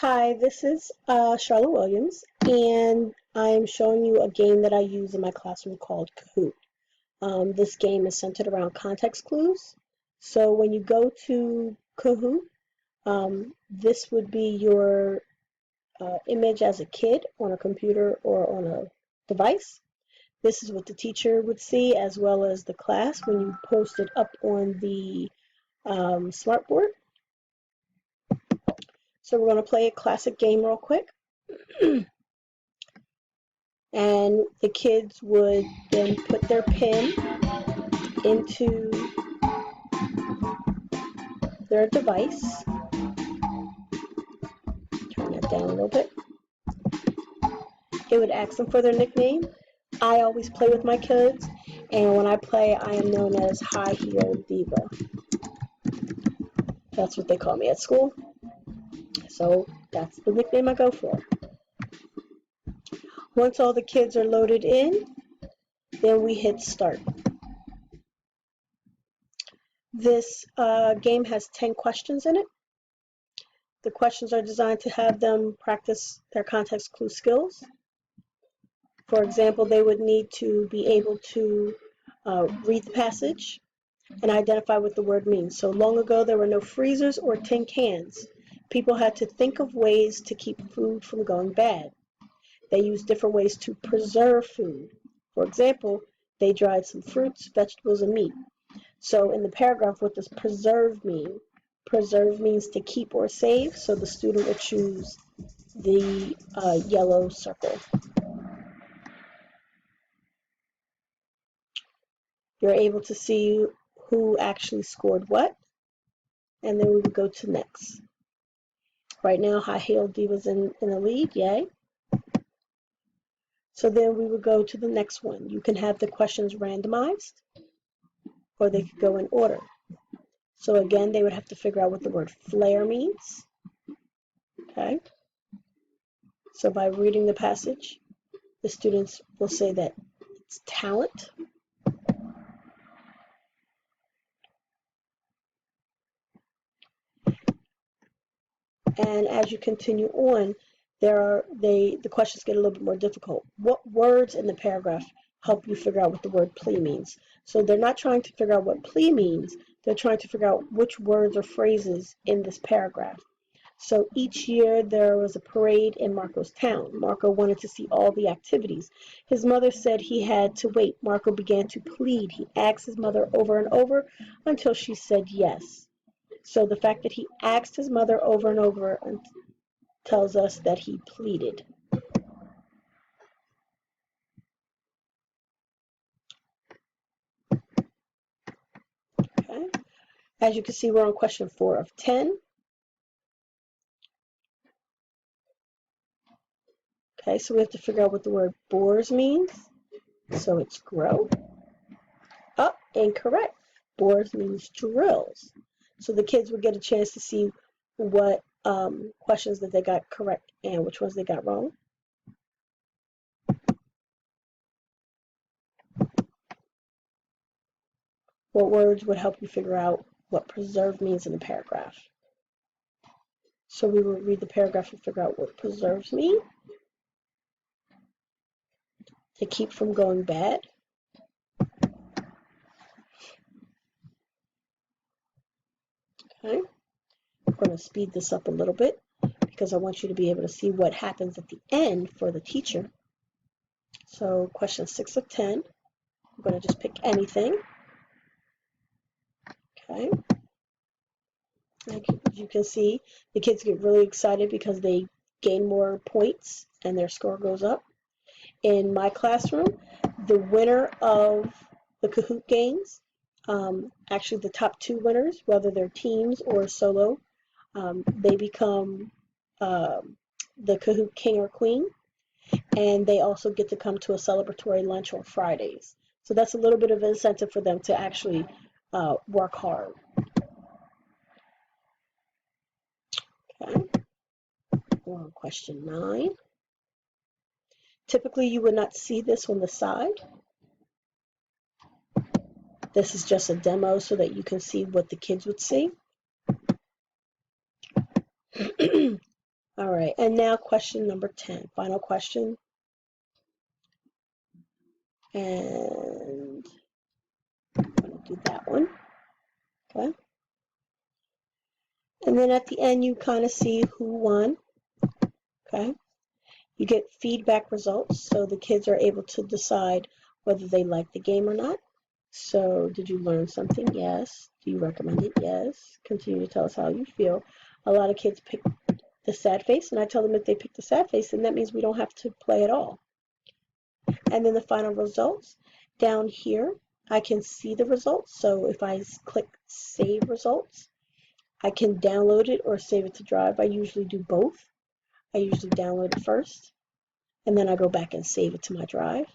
Hi, this is Charlotte Williams, and I'm showing you a game that I use in my classroom called Kahoot. This game is centered around context clues. So when you go to Kahoot, this would be your image as a kid on a computer or on a device. This is what the teacher would see as well as the class when you post it up on the smartboard. So we're going to play a classic game real quick. And the kids would then put their pin into their device. Turn that down a little bit. It would ask them for their nickname. I always play with my kids, and when I play, I am known as High Heel Diva. That's what they call me at school. So that's the nickname I go for. Once all the kids are loaded in, then we hit start. This game has 10 questions in it. The questions are designed to have them practice their context clue skills. For example, they would need to be able to read the passage and identify what the word means. So long ago, there were no freezers or tin cans. People had to think of ways to keep food from going bad. They used different ways to preserve food. For example, they dried some fruits, vegetables, and meat. So in the paragraph, what does preserve mean? Preserve means to keep or save, so the student would choose the yellow circle. You're able to see who actually scored what, and then we would go to next. Right now, High Heel Diva's in the lead, yay. So then we would go to the next one. You can have the questions randomized, or they could go in order. So again, they would have to figure out what the word flare means. Okay. So by reading the passage, the students will say that it's talent. And as you continue on, the questions get a little bit more difficult. What words in the paragraph help you figure out what the word plea means? So they're not trying to figure out what plea means. They're trying to figure out which words or phrases in this paragraph. So each year there was a parade in Marco's town. Marco wanted to see all the activities. His mother said he had to wait. Marco began to plead. He asked his mother over and over until she said yes. So the fact that he asked his mother over and over tells us that he pleaded. Okay. As you can see, we're on question 4 of 10. Okay, so we have to figure out what the word boars means. So it's grow. Oh, incorrect. Boars means drills. So the kids would get a chance to see what questions that they got correct and which ones they got wrong. What words would help you figure out what preserve means in a paragraph? So we will read the paragraph and figure out what preserves mean. To keep from going bad. Okay. I'm going to speed this up a little bit because I want you to be able to see what happens at the end for the teacher. So question 6 of 10. I'm going to just pick anything. Okay. As you can see, the kids get really excited because they gain more points and their score goes up. In my classroom, the winner of the Kahoot games, actually the top 2 winners, whether they're teams or solo, they become the Kahoot King or Queen, and they also get to come to a celebratory lunch on Fridays. So that's a little bit of an incentive for them to actually work hard. Okay. We're on question 9. Typically, you would not see this on the side. This is just a demo so that you can see what the kids would see. All right, and now question number 10, final question. And I'm going to do that one. Okay. And then at the end, you kind of see who won. Okay. You get feedback results, so the kids are able to decide whether they like the game or not. So, did you learn something? Yes. Do you recommend it? Yes. Continue to tell us how you feel. A lot of kids pick the sad face, and I tell them if they pick the sad face, then that means we don't have to play at all. And then the final results. Down here, I can see the results. So if I click Save Results, I can download it or save it to Drive. I usually do both. I usually download it first, and then I go back and save it to my Drive.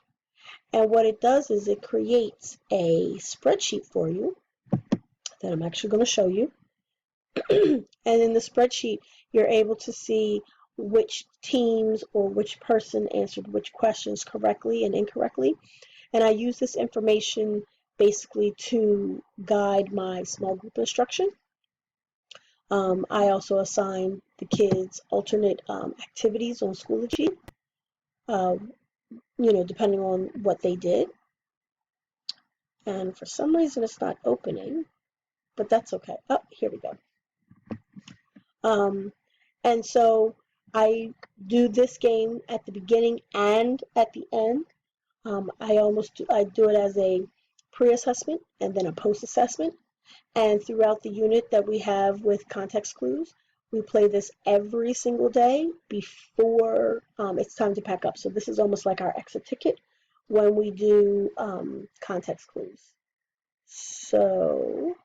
And what it does is it creates a spreadsheet for you that I'm actually going to show you. And in the spreadsheet, you're able to see which teams or which person answered which questions correctly and incorrectly. And I use this information basically to guide my small group instruction. I also assign the kids alternate activities on Schoology, depending on what they did. And for some reason, it's not opening, but that's okay. Oh, here we go. And so I do this game at the beginning and at the end. I do it as a pre-assessment and then a post-assessment. And throughout the unit that we have with context clues, we play this every single day before it's time to pack up. So this is almost like our exit ticket when we do context clues. So